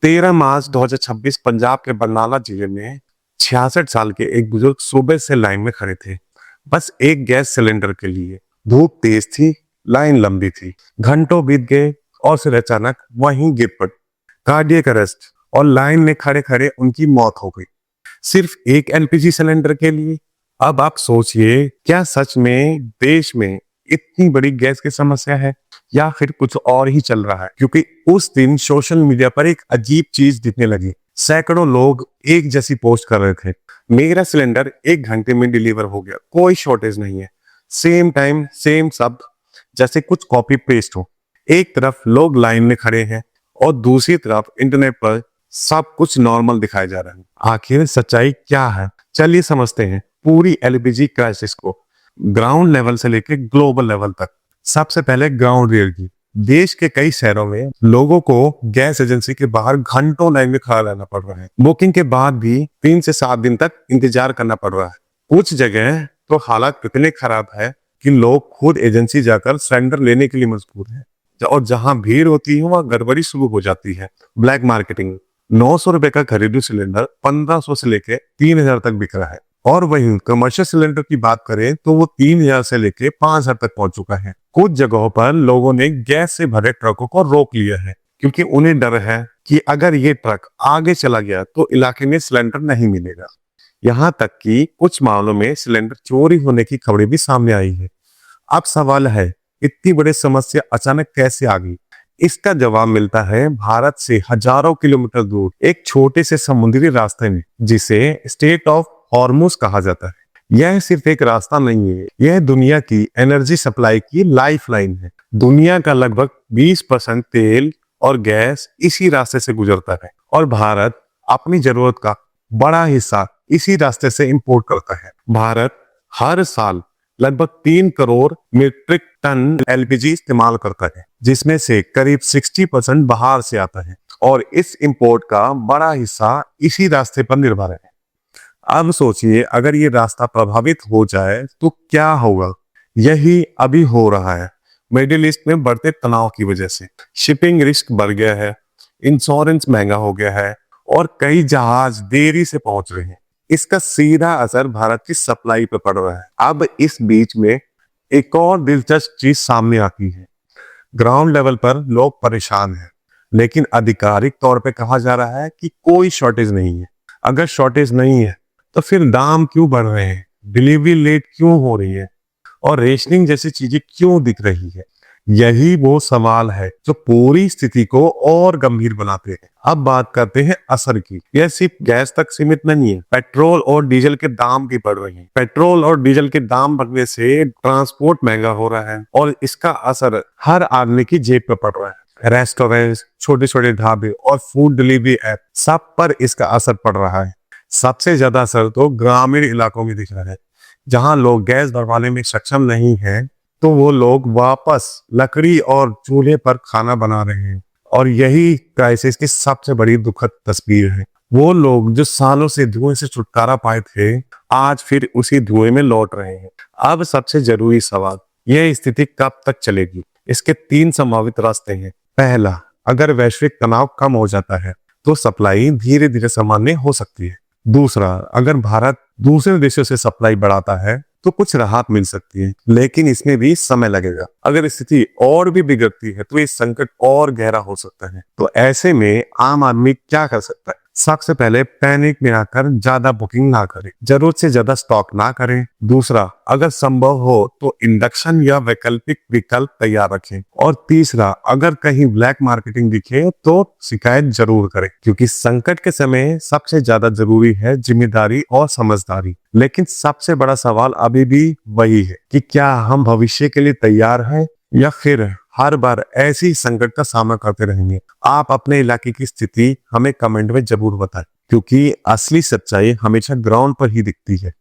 13 मार्च 2026 पंजाब के बरनाला जिले में 66 साल के एक बुजुर्ग सुबह से लाइन में खड़े थे, बस एक गैस सिलेंडर के लिए। धूप तेज थी, लाइन लंबी थी, घंटों बीत गए और फिर अचानक वहीं गिर पड़ कार्डियक अरेस्ट और लाइन में खड़े खड़े उनकी मौत हो गई, सिर्फ एक एलपीजी सिलेंडर के लिए। अब आप सोचिए, क्या सच में देश में इतनी बड़ी गैस की समस्या है या फिर कुछ और ही चल रहा है? क्योंकि उस दिन सोशल मीडिया पर एक अजीब चीज दिखने लगी। सैकड़ों लोग एक जैसी पोस्ट कर रहे थे, मेरा सिलेंडर 1 घंटे में डिलीवर हो गया, कोई शॉर्टेज नहीं है। सेम टाइम सेम शब्द, जैसे कुछ कॉपी पेस्ट हो। एक तरफ लोग लाइन में खड़े हैं और दूसरी तरफ इंटरनेट पर सब कुछ नॉर्मल दिखाया जा रहा है। आखिर सच्चाई क्या है? चलिए समझते हैं पूरी एलपीजी क्राइसिस को, ग्राउंड लेवल से लेकर ग्लोबल लेवल तक। सबसे पहले ग्राउंड रियलिटी। देश के कई शहरों में लोगों को गैस एजेंसी के बाहर घंटों लाइन में खड़ा रहना पड़ रहा है। बुकिंग के बाद भी 3 से 7 दिन तक इंतजार करना पड़ रहा है। कुछ जगह तो हालात इतने खराब है कि लोग खुद एजेंसी जाकर सिलेंडर लेने के लिए मजबूर हैं। और जहां भीड़ होती है वहां गड़बड़ी शुरू हो जाती है। Black marketing. 900 रुपए का घरेलू सिलेंडर 1500 से लेके 3000 तक बिक रहा है। और वहीं कमर्शियल सिलेंडर की बात करें तो वो 3000 से लेके 5000 तक पहुंच चुका है। कुछ जगहों पर लोगों ने गैस से भरे ट्रकों को रोक लिया है, क्योंकि उन्हें डर है कि अगर ये ट्रक आगे चला गया तो इलाके में सिलेंडर नहीं मिलेगा। यहाँ तक कि कुछ मामलों में सिलेंडर चोरी होने की खबरें भी सामने आई है। अब सवाल है, इतनी बड़ी समस्या अचानक कैसे आ गई? इसका जवाब मिलता है भारत से हजारों किलोमीटर दूर एक छोटे से समुद्री रास्ते में, जिसे स्टेट ऑफ हॉर्मुज कहा जाता है। यह सिर्फ एक रास्ता नहीं है, यह दुनिया की एनर्जी सप्लाई की लाइफलाइन है। दुनिया का लगभग 20% तेल और गैस इसी रास्ते से गुजरता है और भारत अपनी जरूरत का बड़ा हिस्सा इसी रास्ते से इंपोर्ट करता है। भारत हर साल लगभग 3 करोड़ मीट्रिक टन एलपीजी इस्तेमाल करता है, जिसमें से करीब 60% बाहर से आता है और इस इंपोर्ट का बड़ा हिस्सा इसी रास्ते पर निर्भर है। अब सोचिए, अगर ये रास्ता प्रभावित हो जाए तो क्या होगा? यही अभी हो रहा है। मिडिल ईस्ट में बढ़ते तनाव की वजह से शिपिंग रिस्क बढ़ गया है, इंश्योरेंस महंगा हो गया है और कई जहाज देरी से पहुंच रहे हैं। इसका सीधा असर भारत की सप्लाई पर पड़ रहा है। अब इस बीच में एक और दिलचस्प चीज सामने आती है। ग्राउंड लेवल पर लोग परेशान हैं, लेकिन आधिकारिक तौर पे कहा जा रहा है कि कोई शॉर्टेज नहीं है। अगर शॉर्टेज नहीं है तो फिर दाम क्यों बढ़ रहे हैं, डिलीवरी लेट क्यों हो रही है और रेशनिंग जैसी चीजें क्यों दिख रही है? यही वो सवाल है जो पूरी स्थिति को और गंभीर बनाते हैं। अब बात करते हैं असर की। यह सिर्फ गैस तक सीमित नहीं है, पेट्रोल और डीजल के दाम भी बढ़ रहे हैं। पेट्रोल और डीजल के दाम बढ़ने से ट्रांसपोर्ट महंगा हो रहा है और इसका असर हर आदमी की जेब पर पड़ रहा है। रेस्टोरेंट, छोटे छोटे ढाबे और फूड डिलीवरी ऐप, सब पर इसका असर पड़ रहा है। सबसे ज्यादा असर तो ग्रामीण इलाकों में दिख रहा है, जहां लोग गैस भरवाने में सक्षम नहीं हैं, तो वो लोग वापस लकड़ी और चूल्हे पर खाना बना रहे हैं। और यही क्राइसिस की सबसे बड़ी दुखद तस्वीर है। वो लोग जो सालों से धुएं से छुटकारा पाए थे, आज फिर उसी धुएं में लौट रहे हैं। अब सबसे जरूरी सवाल, यह स्थिति कब तक चलेगी? इसके 3 संभावित रास्ते हैं। पहला, अगर वैश्विक तनाव कम हो जाता है तो सप्लाई धीरे धीरे सामान्य हो सकती है। दूसरा, अगर भारत दूसरे देशों से सप्लाई बढ़ाता है तो कुछ राहत मिल सकती है, लेकिन इसमें भी समय लगेगा। अगर स्थिति और भी बिगड़ती है तो ये संकट और गहरा हो सकता है। तो ऐसे में आम आदमी क्या कर सकता है? सबसे पहले, पैनिक में आकर ज्यादा बुकिंग ना करें, जरूरत से ज्यादा स्टॉक ना करें। दूसरा, अगर संभव हो तो इंडक्शन या वैकल्पिक विकल्प तैयार रखें। और तीसरा, अगर कहीं ब्लैक मार्केटिंग दिखे तो शिकायत जरूर करें, क्योंकि संकट के समय सबसे ज्यादा जरूरी है जिम्मेदारी और समझदारी। लेकिन सबसे बड़ा सवाल अभी भी वही है कि क्या हम भविष्य के लिए तैयार हैं या फिर हर बार ऐसी संकट का सामना करते रहेंगे? आप अपने इलाके की स्थिति हमें कमेंट में जरूर बताएं, क्योंकि असली सच्चाई हमेशा ग्राउंड पर ही दिखती है।